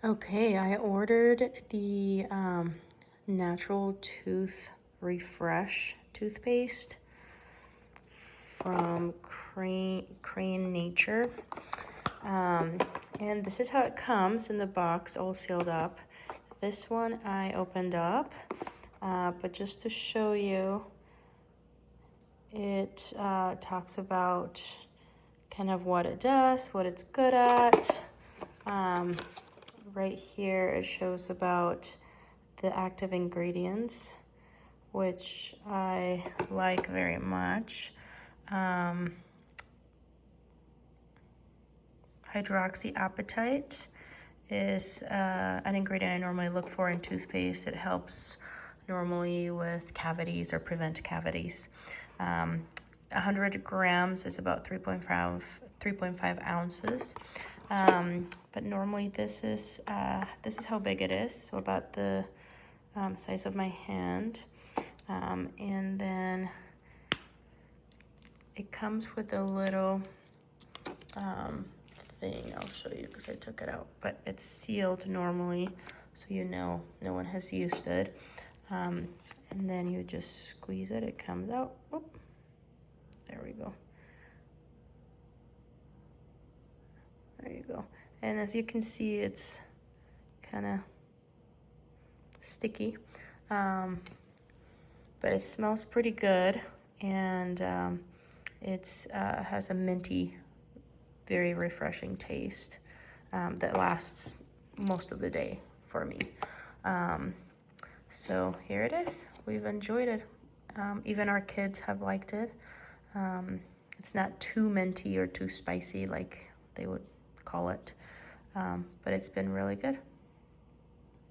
Okay, I ordered the Natural Tooth Refresh toothpaste from Kreain Nature. And this is how it comes in the box, all sealed up. This one I opened up, but just to show you, it talks about kind of what it does, what it's good at. Right here it shows about the active ingredients, which I like very much. Hydroxyapatite is an ingredient I normally look for in toothpaste. It helps normally with cavities or prevent cavities. 100 grams is about 3.5 ounces. But normally this is how big it is, so about the size of my hand. And then it comes with a little thing. I'll show you because I took it out, but it's sealed normally, so you know no one has used it. And then you just squeeze it, it comes out. Oop. There we go. There you go. And as you can see, it's kind of sticky, but it smells pretty good, and it's has a minty, very refreshing taste that lasts most of the day for me. So here it is. We've enjoyed it. Even our kids have liked it. It's not too minty or too spicy like they would call it, but it's been really good.